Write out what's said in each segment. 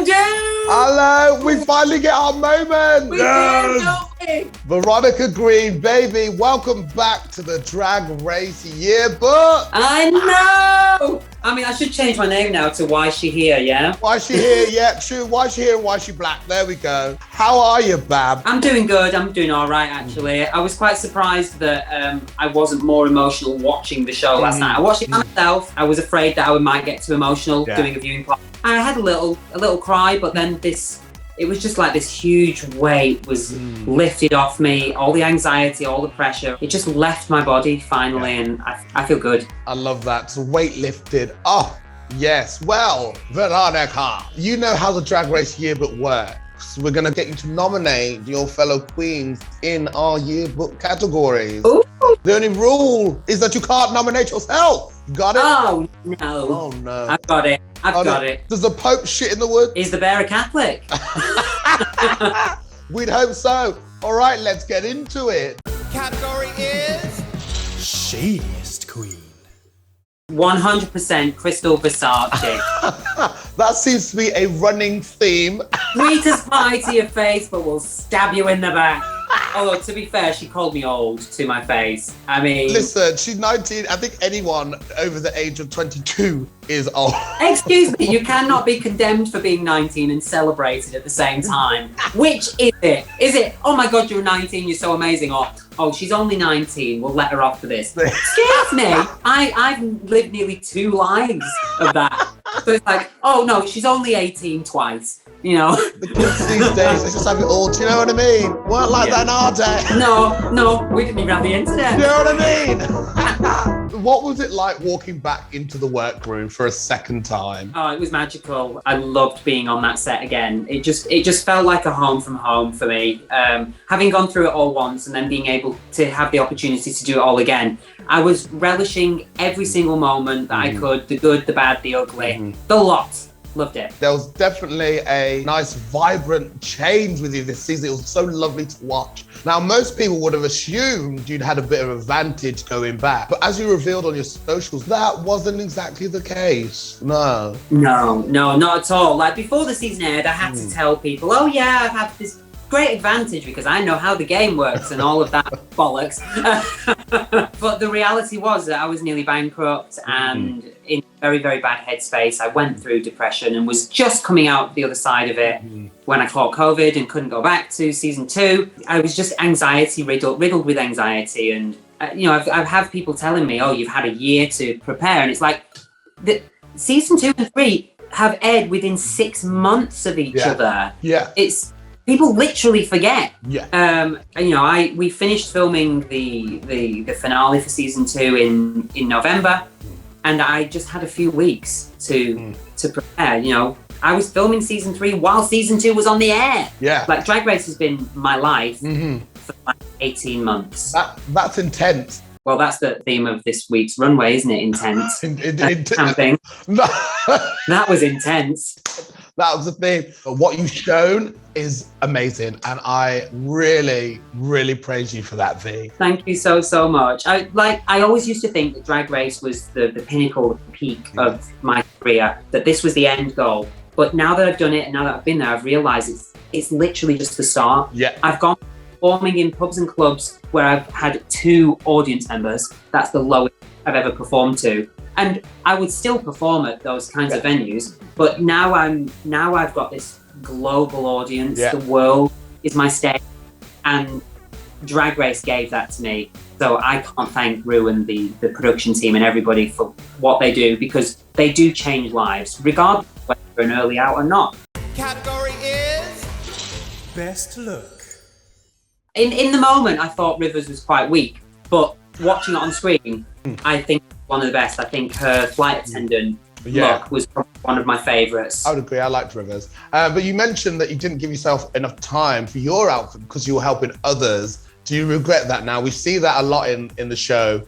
Hello, Jim! Hello, we finally get our moment. We did, don't we? Veronica Green, baby, welcome back to the Drag Race Yearbook. I know! I mean, I should change my name now to Yshee here, yeah? Yshee here, yeah, true. Yshee here and Yshee Black, there we go. How are you, Bab? I'm doing good, I'm doing all right, actually. I was quite surprised that I wasn't more emotional watching the show last night. I watched it by myself. I was afraid that I might get too emotional doing a viewing party. I had a little cry, but then it was just like this huge weight was lifted off me, all the anxiety, all the pressure. It just left my body finally, and I feel good. I love that. It's weight lifted. Oh, yes. Well, Veronica, you know how the Drag Race Yearbook works. We're going to get you to nominate your fellow queens in our yearbook categories. Ooh. The only rule is that you can't nominate yourself. You got it? Oh, no. Oh, no. I've got it. I've got it. Does the Pope shit in the woods? Is the bear a Catholic? We'd hope so. All right, let's get into it. Category is Shadiest Queen. 100% Crystal Versace. That seems to be a running theme. Sweet as pie to your face, but we'll stab you in the back. Although, to be fair, she called me old to my face. I mean... Listen, she's 19. I think anyone over the age of 22 is old. Excuse me, you cannot be condemned for being 19 and celebrated at the same time. Which is it? Is it, oh my God, you're 19, you're so amazing, or, oh, she's only 19, we'll let her off for this. Excuse me, I've lived nearly 2 lives of that. So it's like, oh no, she's only 18 twice. You know, the kids these days, they just have it all. Do you know what I mean? Weren't like that in our day. No, we didn't even have the internet. Do you know what I mean? What was it like walking back into the workroom for a second time? Oh, it was magical. I loved being on that set again. It just felt like a home from home for me. Having gone through it all once and then being able to have the opportunity to do it all again, I was relishing every single moment that I could, the good, the bad, the ugly, the lot. Loved it. There was definitely a nice, vibrant change with you this season. It was so lovely to watch. Now, most people would have assumed you'd had a bit of advantage going back, but as you revealed on your socials, that wasn't exactly the case. No, not at all. Like, before the season aired, I had to tell people, oh yeah, I've had this great advantage because I know how the game works and all of that bollocks. But the reality was that I was nearly bankrupt and in very, very bad headspace. I went through depression and was just coming out the other side of it when I caught COVID and couldn't go back to season 2. I was just riddled with anxiety. And, I've had people telling me, oh, you've had a year to prepare. And it's like, season 2 and 3 have aired within 6 months of each other. Yeah. People literally forget. Yeah. We finished filming the finale for season 2 in November, and I just had a few weeks to prepare. I was filming season 3 while season 2 was on the air. Yeah. Like, Drag Race has been my life for like 18 months. That's intense. Well, that's the theme of this week's runway, isn't it? Intense. Camping. That was intense. That was the thing. What you've shown is amazing, and I really, really praise you for that, V. Thank you so much. I always used to think that Drag Race was the pinnacle, the peak of my career, that this was the end goal. But now that I've done it and now that I've been there, I've realised it's literally just the start. Yeah. I've gone performing in pubs and clubs where I've had 2 audience members. That's the lowest I've ever performed to. And I would still perform at those kinds of venues, but now I've got this global audience. The world is my stage, and Drag Race gave that to me. So I can't thank Rue and the production team and everybody for what they do, because they do change lives, regardless of whether they're an early out or not. Category is Best Look. In the moment, I thought Rivers was quite weak, but watching it on screen, I think one of the best. I think her flight attendant look was probably one of my favourites. I would agree. I liked Rivers. But you mentioned that you didn't give yourself enough time for your outfit because you were helping others. Do you regret that now? We see that a lot in the show.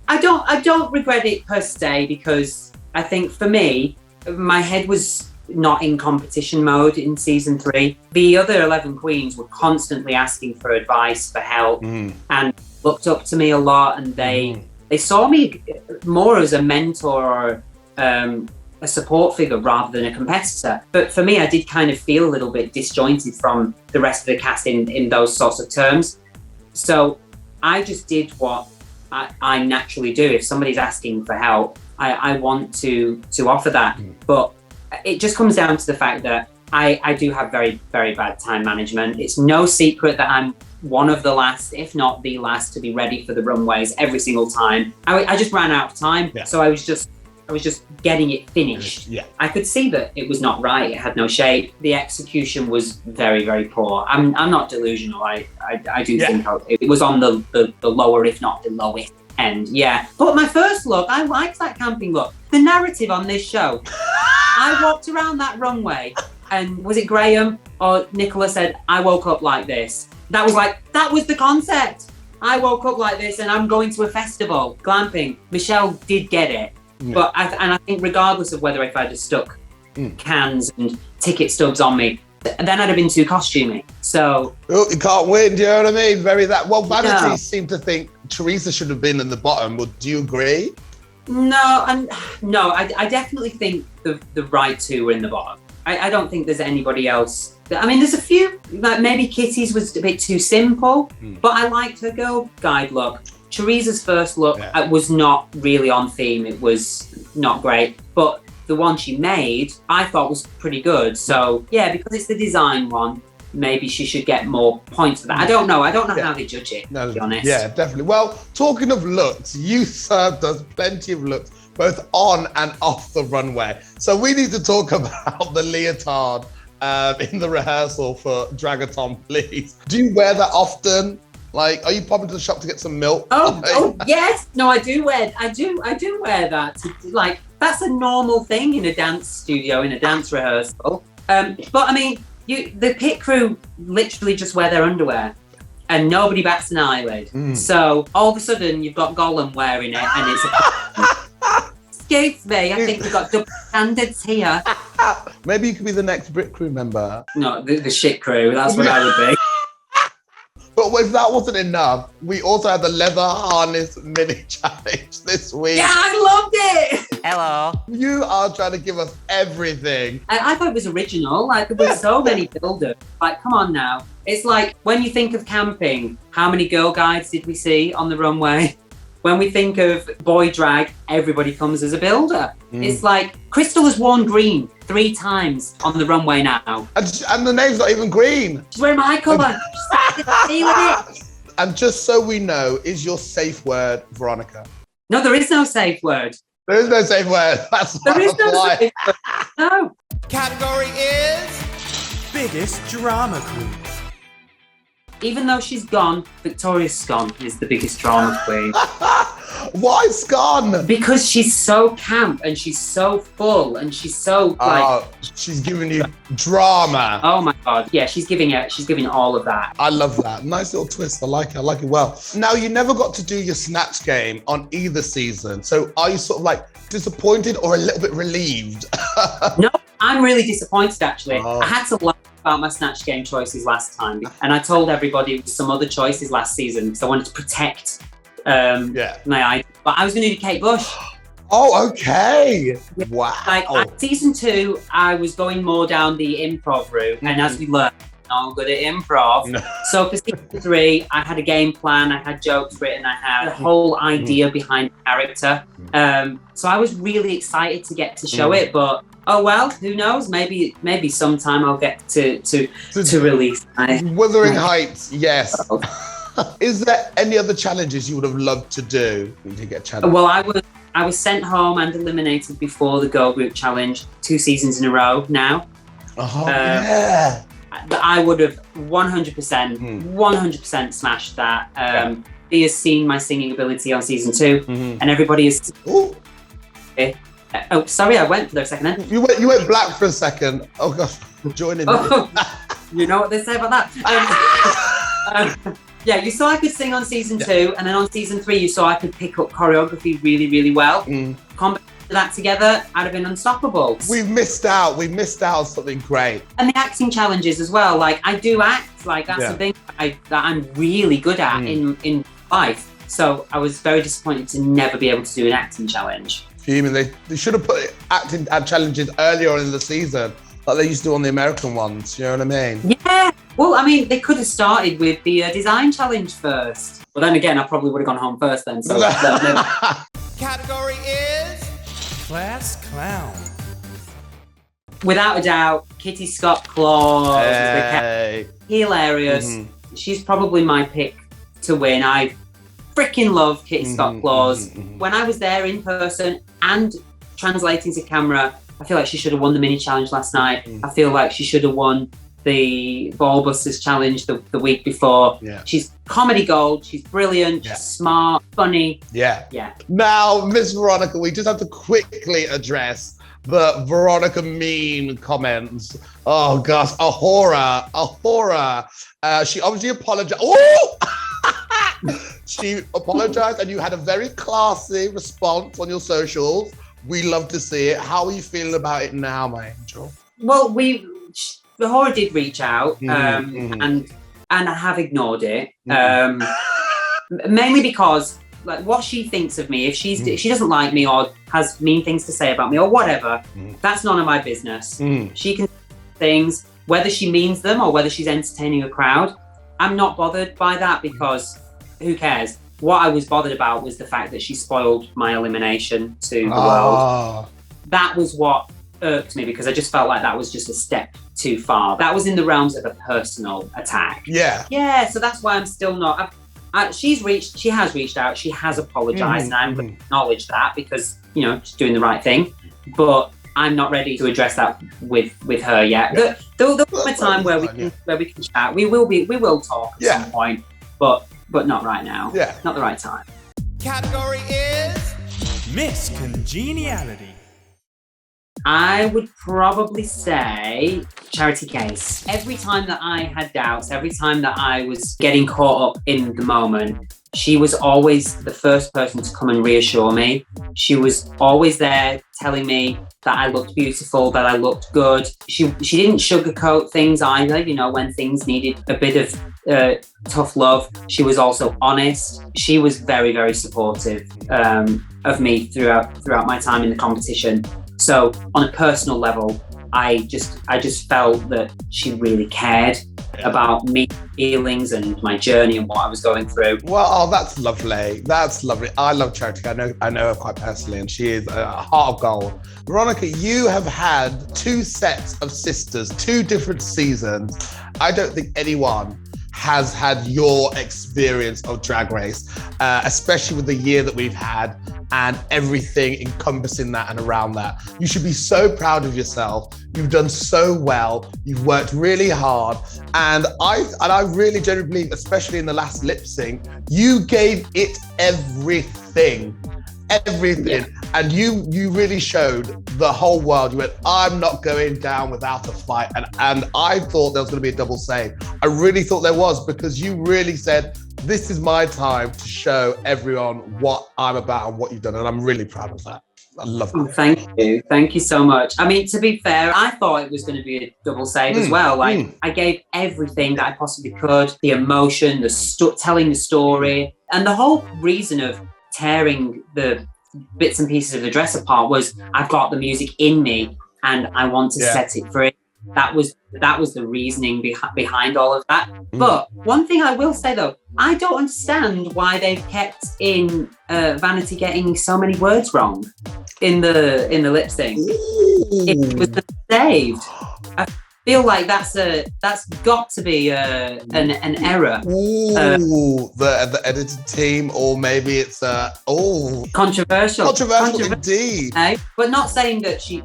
I don't regret it per se, because I think for me, my head was not in competition mode in season 3. The other 11 queens were constantly asking for advice, for help, and looked up to me a lot, and they saw me more as a mentor or a support figure rather than a competitor. But for me, I did kind of feel a little bit disjointed from the rest of the cast in those sorts of terms. So I just did what I naturally do. If somebody's asking for help, I want to offer that. But it just comes down to the fact that I do have very, very bad time management. It's no secret that I'm one of the last, if not the last, to be ready for the runways every single time. I just ran out of time. Yeah. So I was just getting it finished. Yeah. I could see that it was not right. It had no shape. The execution was very, very poor. I'm not delusional. I do think it was on the lower, if not the lowest end. Yeah. But my first look, I liked that camping look. The narrative on this show, I walked around that runway and was it Graham or Nicola said, I woke up like this. That was the concept. I woke up like this and I'm going to a festival, glamping. Michelle did get it. Yeah. But I think regardless of whether if I'd have stuck cans and ticket stubs on me, then I'd have been too costumey. So you can't win. Do you know what I mean? Vanity seemed to think Teresa should have been in the bottom. Well, do you agree? No, I definitely think the right two were in the bottom. I don't think there's anybody else. I mean, there's a few, like maybe Kitty's was a bit too simple, but I liked her girl guide look. Teresa's first look was not really on theme. It was not great, but the one she made, I thought was pretty good. So yeah, because it's the design one, maybe she should get more points for that. I don't know how they judge it, to be honest. Yeah, definitely. Well, talking of looks, you served us plenty of looks, both on and off the runway. So we need to talk about the leotard in the rehearsal for Dragathon, please. Do you wear that often? Like, are you popping to the shop to get some milk? Oh yes. No, I do wear that. Like, that's a normal thing in a dance studio, in a dance rehearsal. But I mean, the pit crew literally just wear their underwear and nobody bats an eyelid. So all of a sudden you've got Gollum wearing it and it's excuse me, I think we've got double standards here. Maybe you could be the next Brit crew member. No, the shit crew, that's what I would be. But if that wasn't enough, we also had the leather harness mini challenge this week. Yeah, I loved it. Hello. You are trying to give us everything. I thought it was original. Like, there were so many builders. Like, come on now. It's like, when you think of camping, how many girl guides did we see on the runway? When we think of boy drag, everybody comes as a builder. It's like, Crystal has worn green 3 times on the runway now. And the name's not even green. She's wearing my colour. She's feeling it. And just so we know, is your safe word Veronica? No, there is no safe word. There is no safe word. There is no safe word. No. Category is Biggest Drama Queen. Even though she's gone, Victoria Scone is the biggest drama queen. Why Scone? Because she's so camp and she's so full and she's so like. She's giving you drama. Oh my god! Yeah, she's giving all of that. I love that. Nice little twist. I like it well. Now, you never got to do your snatch game on either season. So are you sort of like disappointed or a little bit relieved? No, I'm really disappointed actually. I had to lie about my snatch game choices last time, and I told everybody it was some other choices last season because I wanted to protect my idea. But I was going to do Kate Bush. Oh, okay. Yeah. Wow. Like season 2, I was going more down the improv route, and as we learned, I'm not good at improv. So for season 3, I had a game plan, I had jokes written, I had a whole idea behind the character. So I was really excited to get to show it, but oh well, who knows? Maybe sometime I'll get to release. Wuthering Heights, yes. Is there any other challenges you would have loved to do? You did get challenged. Well, I was sent home and eliminated before the girl group challenge 2 seasons in a row now. Yeah. I would have 100% smashed that. He has seen my singing ability on season 2, and everybody is. Ooh. Oh, sorry, I went for there a second then. You went black for a second. Oh gosh, joining. You know what they say about that. Yeah, you saw I could sing on season 2, and then on season 3, you saw I could pick up choreography really, really well. Combine that together, I'd have been unstoppable. We missed out on something great. And the acting challenges as well. Like, I do act. Like, that's something that I'm really good at in life. So I was very disappointed to never be able to do an acting challenge. Fuming. They should have put acting challenges earlier on in the season, like they used to do on the American ones. You know what I mean? Yeah. Well, I mean, they could have started with the design challenge first. But then again, I probably would have gone home first then. So Category is Class Clown. without a doubt, Kitty Scott Claus. Hey. Hilarious. Mm-hmm. She's probably my pick to win. I freaking love Kitty Scott Claus. When I was there in person and translating to camera, I feel like she should have won the mini challenge last night. I feel like she should have won the Ball Busters challenge the week before. Yeah. She's comedy gold. She's brilliant. She's smart, funny. Yeah. Yeah. Now, Miss Veronica, we just have to quickly address the Veronica Mean comments. Oh gosh, a horror. She obviously apologized. Oh! She apologized, and you had a very classy response on your socials. We love to see it. How are you feeling about it now, my angel? Well, the horror did reach out, and I have ignored it, mainly because like what she thinks of me. If she doesn't like me or has mean things to say about me or whatever, that's none of my business. She can say things, whether she means them or whether she's entertaining a crowd. I'm not bothered by that because who cares? What I was bothered about was the fact that she spoiled my elimination to the world. That was what irked me because I just felt like that was just a step too far. That was in the realms of a personal attack. Yeah, so that's why I'm still not. She has reached out, she has apologized, and I'm going to acknowledge that because, you know, she's doing the right thing. But I'm not ready to address that with her yet. There'll come a time where we can chat. We will talk at some point, but not right now. Yeah, not the right time. Category is Miss Congeniality. I would probably say Charity Case. Every time that I had doubts, every time that I was getting caught up in the moment, she was always the first person to come and reassure me. She was always there telling me that I looked beautiful, that I looked good. She didn't sugarcoat things either, you know, when things needed a bit of tough love. She was also honest. She was very, very supportive of me throughout my time in the competition. So on a personal level, I just felt that she really cared about me, feelings, and my journey and what I was going through. Well, that's lovely. That's lovely. I love Charity. I know her quite personally, and she is a heart of gold. Veronica, you have had 2 sets of sisters, 2 different seasons. I don't think anyone has had your experience of Drag Race, especially with the year that we've had and everything encompassing that and around that. You should be so proud of yourself. You've done so well. You've worked really hard. And I really genuinely believe, especially in the last lip sync, you gave it everything. Yeah. And you really showed the whole world. You went, I'm not going down without a fight. And I thought there was going to be a double save. I really thought there was, because you really said, this is my time to show everyone what I'm about and what you've done. And I'm really proud of that. I love it. Thank you. Thank you so much. I mean, to be fair, I thought it was going to be a double save as well. Like, I gave everything that I possibly could. The emotion, telling the story. And the whole reason of tearing the bits and pieces of the dress apart was I've got the music in me and I want to set it free. That was the reasoning behind all of that. But one thing I will say though, I don't understand why they've kept in Vanity getting so many words wrong in the lip sync. It was saved. I feel like that's got to be an error. The edited team, or maybe it's controversial indeed. But not saying that she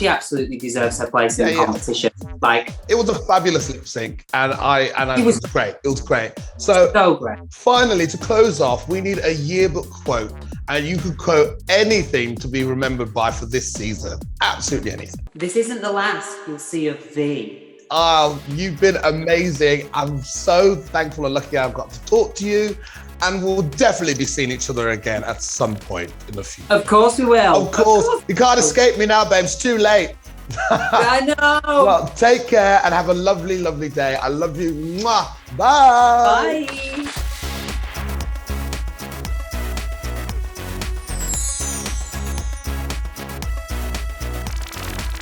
absolutely deserves her place in the competition. Like, it was a fabulous lip sync, and it was great. It was great. So great. Finally, to close off, we need a yearbook quote, and you could quote anything to be remembered by for this season. Absolutely anything. This isn't the last you'll see of thee. Oh, you've been amazing. I'm so thankful and lucky I've got to talk to you. And we'll definitely be seeing each other again at some point in the future. Of course we will. Of course. You can't escape me now, babe. It's too late. I know. Well, take care and have a lovely, lovely day. I love you. Mwah. Bye. Bye.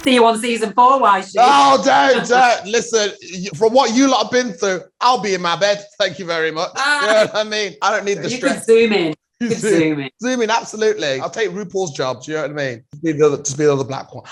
See you on season 4, Yshee. Oh, don't. Listen, from what you lot have been through, I'll be in my bed. Thank you very much. You know what I mean? I don't need the stress. You could zoom in. You could zoom in. Zoom in, absolutely. I'll take RuPaul's job. Do you know what I mean? Just be the other black one.